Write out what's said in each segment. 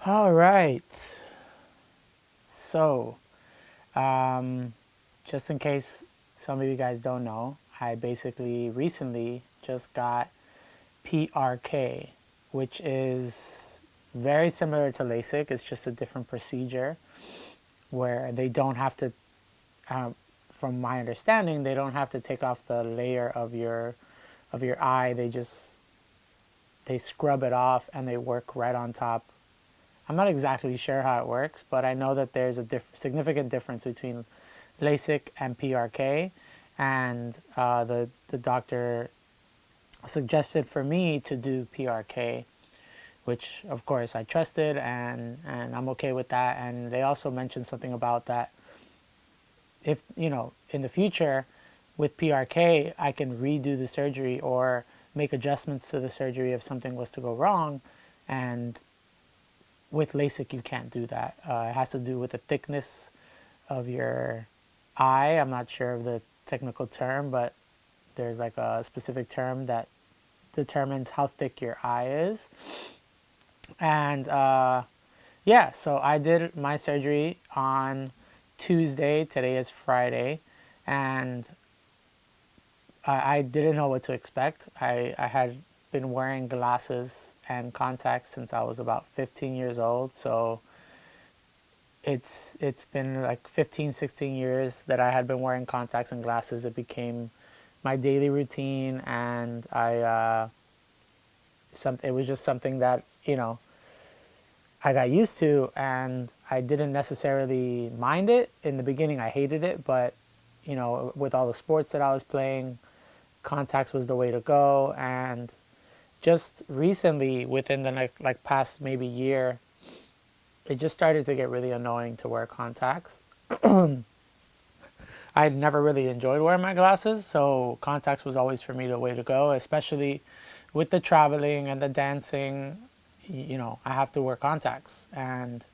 All right. So, um, just in case some of you guys don't know, I basically recently just got PRK, which is very similar to LASIK. It's just a different procedure where they don't have to, um, from my understanding, they don't have to take off the layer of your eye. They scrub it off and they work right on top. I'm not exactly sure how it works, but I know that there's a significant difference between LASIK and PRK, and the doctor suggested for me to do PRK, which of course I trusted, and I'm okay with that. And they also mentioned something about that if in the future with PRK I can redo the surgery or make adjustments to the surgery if something was to go wrong, and with LASIK you can't do that. It has to do with the thickness of your eye. I'm not sure of the technical term, but there's like a specific term that determines how thick your eye is. And yeah, so I did my surgery on Tuesday. Today is Friday. And I didn't know what to expect. I had been wearing glasses and contacts since I was about 15 years old. So it's been like 15, 16 years that I had been wearing contacts and glasses. It became my daily routine, and it was just something that I got used to, and I didn't necessarily mind it in the beginning. I hated it, but with all the sports that I was playing, contacts was the way to go. And just recently, within the like past maybe year, it just started to get really annoying to wear contacts. I never really enjoyed wearing my glasses, so contacts was always for me the way to go, especially with the traveling and the dancing. I have to wear contacts, and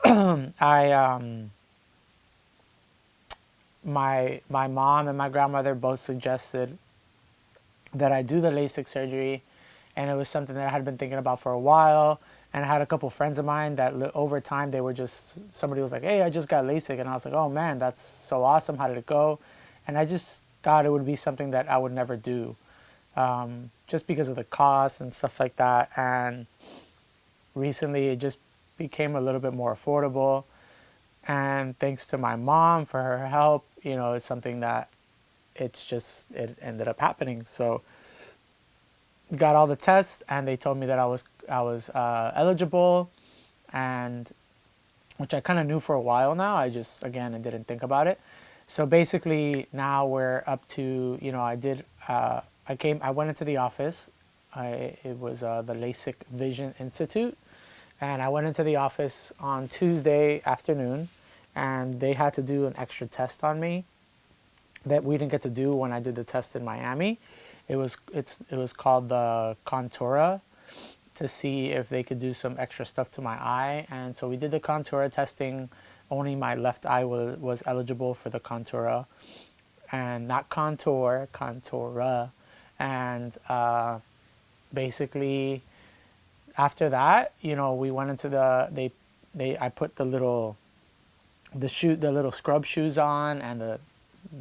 I my mom and my grandmother both suggested that I do the LASIK surgery, and it was something that I had been thinking about for a while. And I had a couple friends of mine that over time they were just, somebody was like, "Hey, I just got LASIK," and I was like, "Oh man, that's so awesome! How did it go?" And I just thought it would be something that I would never do, just because of the cost and stuff like that. And recently, it just became a little bit more affordable, and thanks to my mom for her help, it's something that it ended up happening. So got all the tests, and they told me that I was eligible, and which I kind of knew for a while now. I just, again, I didn't think about it. So basically, now we're up to, I went into the office. It was the LASIK Vision Institute, and I went into the office on Tuesday afternoon, and they had to do an extra test on me that we didn't get to do when I did the test in Miami. It was called the Contura, to see if they could do some extra stuff to my eye. And so we did the Contura testing. Only my left eye was eligible for the Contura, and not contour, Contura. And basically, after that, we went into I put the little scrub shoes on, and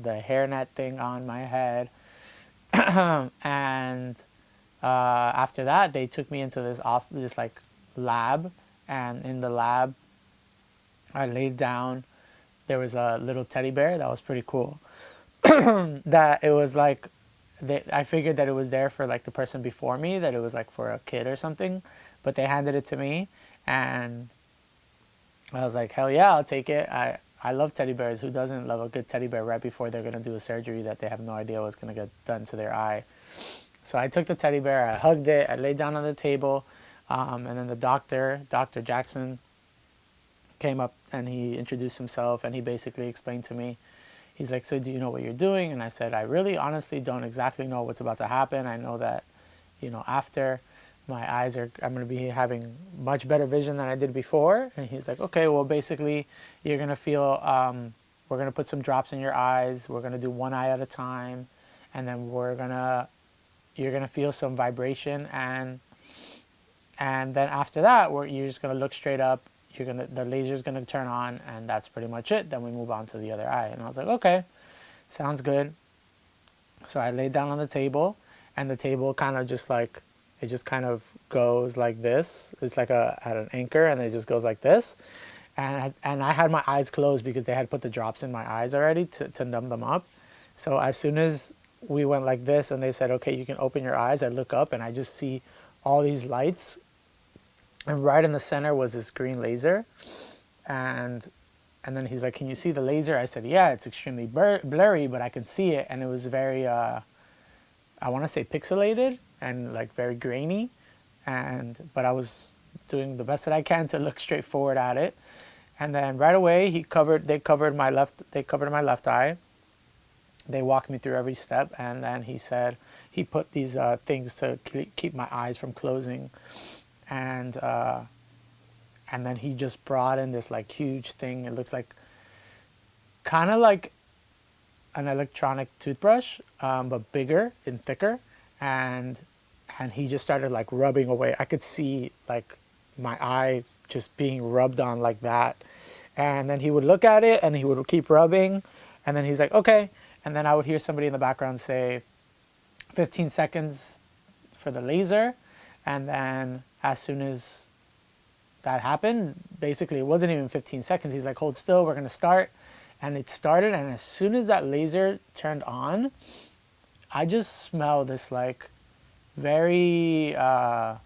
the hairnet thing on my head. And after that, they took me into this like lab, and in the lab, I laid down. There was a little teddy bear that was pretty cool. That it was like, I figured that it was there for like the person before me, that it was like for a kid or something, but they handed it to me, and I was like, hell yeah, I'll take it. I love teddy bears. Who doesn't love a good teddy bear right before they're gonna do a surgery that they have no idea what's gonna get done to their eye? So I took the teddy bear, I hugged it, I laid down on the table, and then the doctor, Dr. Jackson, came up and he introduced himself, and he basically explained to me. He's like, "So do you know what you're doing?" And I said, "I really honestly don't exactly know what's about to happen. I know that, after I'm going to be having much better vision than I did before." And he's like, "Okay, well, basically, you're going to feel, we're going to put some drops in your eyes. We're going to do one eye at a time. And then you're going to feel some vibration, and And then after that, you're just gonna look straight up. The laser's gonna turn on, and that's pretty much it. Then we move on to the other eye. And I was like, okay, sounds good. So I laid down on the table, and the table kind of just like, it just kind of goes like this. It's like at an anchor, and it just goes like this. And I had my eyes closed because they had put the drops in my eyes already to numb them up. So as soon as we went like this, and they said, okay, you can open your eyes, I look up, and I just see all these lights, and right in the center was this green laser. And then he's like, can you see the laser? I said, yeah, it's extremely blurry, but I can see it. And it was very, I want to say pixelated and like very grainy. But I was doing the best that I can to look straight forward at it. And then right away, they covered my left eye. They walked me through every step. And then he put these things to keep my eyes from closing. And then he just brought in this like huge thing. It looks like kind of like an electronic toothbrush, but bigger and thicker. And he just started like rubbing away. I could see like my eye just being rubbed on like that. And then he would look at it and he would keep rubbing. And then he's like, okay. And then I would hear somebody in the background say 15 seconds for the laser. And then as soon as that happened, basically it wasn't even 15 seconds. He's like, hold still, we're going to start. And it started, and as soon as that laser turned on, I just smelled this like very, I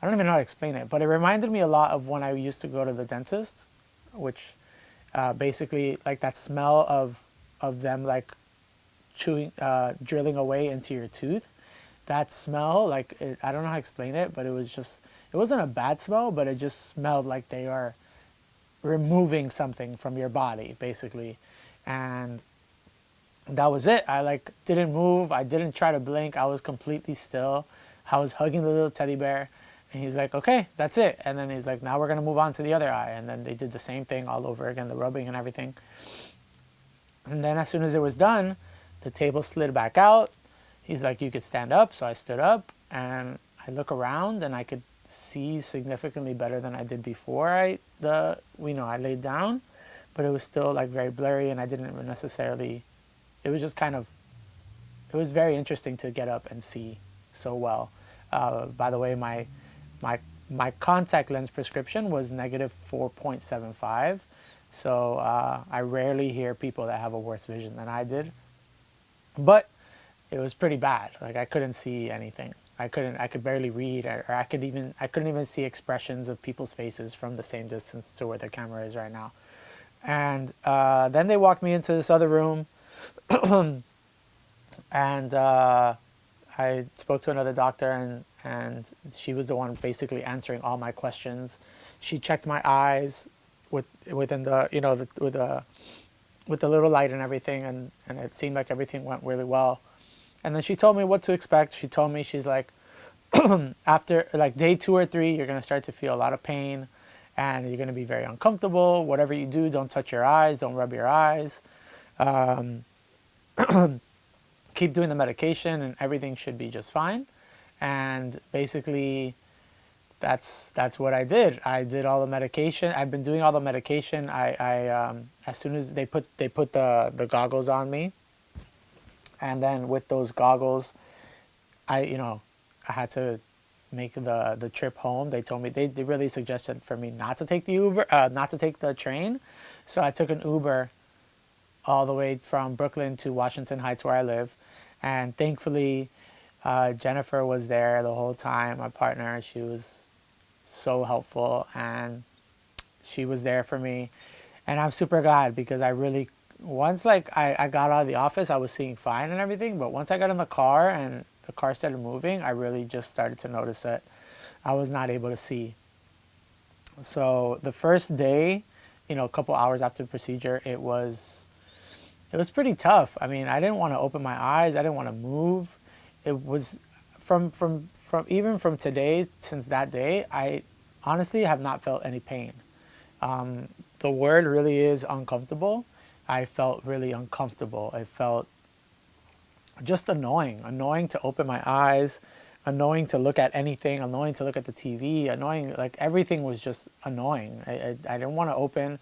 don't even know how to explain it, but it reminded me a lot of when I used to go to the dentist, which basically like that smell of them like chewing, drilling away into your tooth. That smell, like I don't know how to explain it, but it wasn't a bad smell, but it just smelled like they are removing something from your body, basically. And that was it. I like didn't move. I didn't try to blink. I was completely still. I was hugging the little teddy bear. And he's like, okay, that's it. And then he's like, now we're going to move on to the other eye. And then they did the same thing all over again, the rubbing and everything. And then as soon as it was done, the table slid back out. He's like, you could stand up. So I stood up, and I look around, and I could see significantly better than I did before I laid down, but it was still like very blurry, and I didn't even necessarily, it was just kind of, it was very interesting to get up and see so well. By the way, my contact lens prescription was negative 4.75. So I rarely hear people that have a worse vision than I did, but it was pretty bad. Like I couldn't see anything. I could barely read, or I couldn't even see expressions of people's faces from the same distance to where the camera is right now. And then they walked me into this other room, and I spoke to another doctor, and she was the one basically answering all my questions. She checked my eyes within the with the little light and everything, and it seemed like everything went really well. And then she told me what to expect. She told me, she's like, after like day 2 or 3, you're going to start to feel a lot of pain, and you're going to be very uncomfortable. Whatever you do, don't touch your eyes, don't rub your eyes. Keep doing the medication, and everything should be just fine. And basically, that's what I did. I did all the medication. I've been doing all the medication. As soon as they put the goggles on me, and then with those goggles, I had to make the trip home. They told me, they really suggested for me not to take not to take the train. So I took an Uber all the way from Brooklyn to Washington Heights, where I live. And thankfully, Jennifer was there the whole time, my partner. She was so helpful, and she was there for me. And I'm super glad, because I really, once like I got out of the office, I was seeing fine and everything. But once I got in the car and the car started moving, I really just started to notice that I was not able to see. So the first day, a couple hours after the procedure, it was pretty tough. I mean, I didn't want to open my eyes. I didn't want to move. It was from even from today, since that day, I honestly have not felt any pain. The word really is uncomfortable. I felt really uncomfortable. It felt just annoying to open my eyes. annoying to look at anything, annoying to look at the TV, annoying, like everything was just annoying. I didn't want to open.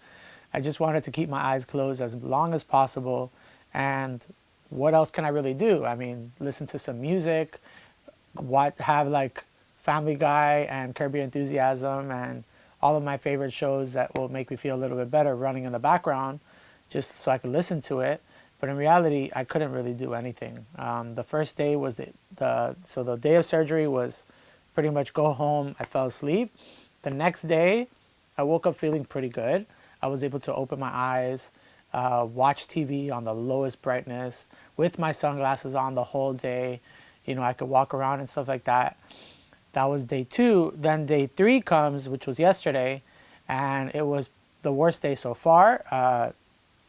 I just wanted to keep my eyes closed as long as possible. And what else can I really do? I mean, listen to some music, have like Family Guy and Curb Your Enthusiasm and all of my favorite shows that will make me feel a little bit better running in the background just so I could listen to it. But in reality, I couldn't really do anything. The first day was the day of surgery was pretty much go home. I fell asleep. The next day, I woke up feeling pretty good. I was able to open my eyes, watch TV on the lowest brightness with my sunglasses on the whole day. You know, I could walk around and stuff like that. That was day 2. Then day 3 comes, which was yesterday, and it was the worst day so far.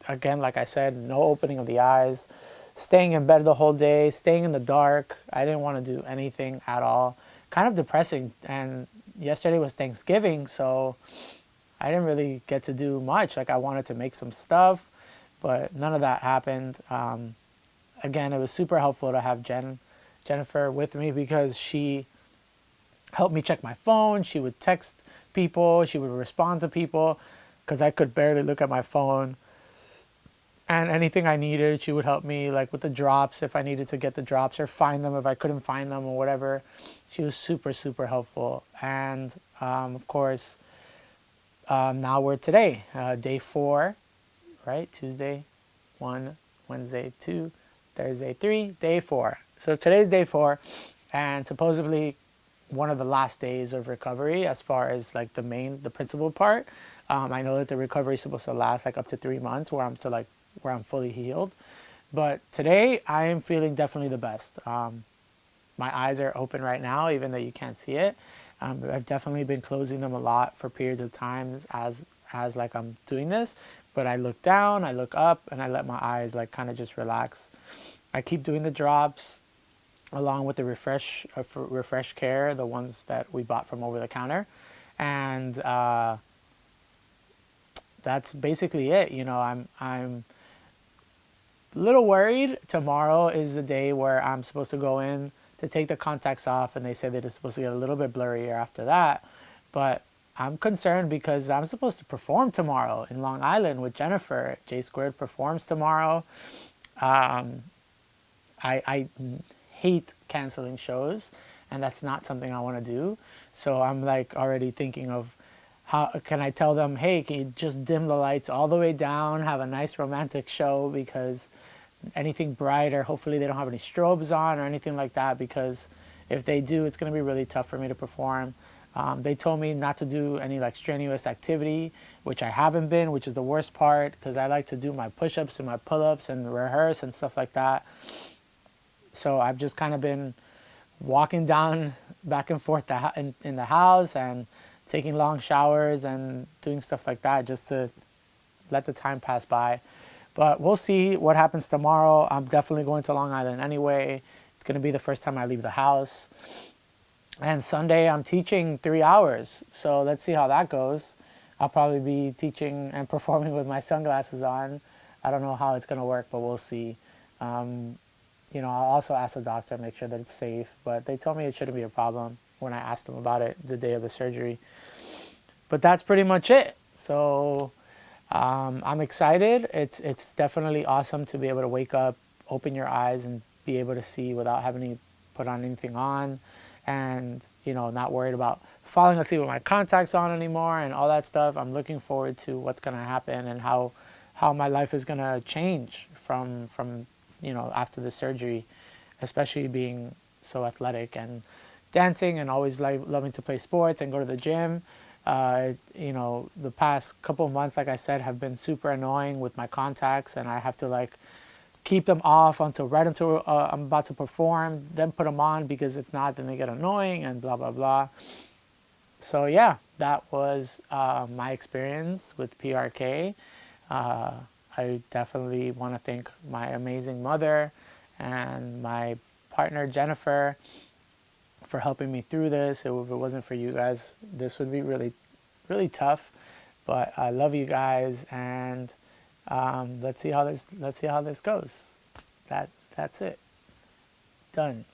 Again, like I said, no opening of the eyes, staying in bed the whole day, staying in the dark. I didn't want to do anything at all. Kind of depressing. And yesterday was Thanksgiving, so I didn't really get to do much. Like I wanted to make some stuff, but none of that happened. Again, it was super helpful to have Jennifer with me because she helped me check my phone. She would text people. She would respond to people because I could barely look at my phone. And anything I needed, she would help me, like with the drops, if I needed to get the drops or find them if I couldn't find them or whatever. She was super, super helpful. And of course, now we're today, day 4, right? Tuesday, 1, Wednesday, 2, Thursday, 3, day 4. So today's day 4, and supposedly one of the last days of recovery as far as like the principal part. I know that the recovery is supposed to last like up to 3 months where I'm fully healed. But today I am feeling definitely the best. My eyes are open right now, even though you can't see it. I've definitely been closing them a lot for periods of times as like I'm doing this. But I look down, I look up, and I let my eyes like kind of just relax. I keep doing the drops along with the refresh care, the ones that we bought from over the counter, and that's basically it. You know, I'm a little worried. Tomorrow is the day where I'm supposed to go in to take the contacts off, and they say that it's supposed to get a little bit blurrier after that. But I'm concerned because I'm supposed to perform tomorrow in Long Island with Jennifer. J Squared performs tomorrow. I hate canceling shows, and that's not something I want to do. So I'm like already thinking of how can I tell them, hey, can you just dim the lights all the way down, have a nice romantic show, because anything brighter, hopefully they don't have any strobes on or anything like that, because if they do, it's going to be really tough for me to perform. They told me not to do any like strenuous activity, which I haven't been, which is the worst part, because I like to do my push-ups and my pull-ups and rehearse and stuff like that. So I've just kind of been walking down back and forth in the house and taking long showers and doing stuff like that just to let the time pass by. But we'll see what happens tomorrow. I'm definitely going to Long Island anyway. It's going to be the first time I leave the house. And Sunday I'm teaching 3 hours. So let's see how that goes. I'll probably be teaching and performing with my sunglasses on. I don't know how it's going to work, but we'll see. You know, I'll also ask the doctor to make sure that it's safe. But they told me it shouldn't be a problem when I asked them about it the day of the surgery. But that's pretty much it. So I'm excited. It's definitely awesome to be able to wake up, open your eyes, and be able to see without having to put on anything on, and you know, not worried about falling asleep with my contacts on anymore and all that stuff. I'm looking forward to what's gonna happen and how my life is gonna change from you know, after the surgery, especially being so athletic and dancing and always loving to play sports and go to the gym. You know, the past couple of months, like I said, have been super annoying with my contacts, and I have to like keep them off until I'm about to perform, then put them on, because if not, then they get annoying and blah, blah, blah. So yeah, that was my experience with PRK. I definitely want to thank my amazing mother and my partner, Jennifer, for helping me through this. If it wasn't for you guys, this would be really, really tough. But I love you guys, and let's see how this goes. That's it. Done.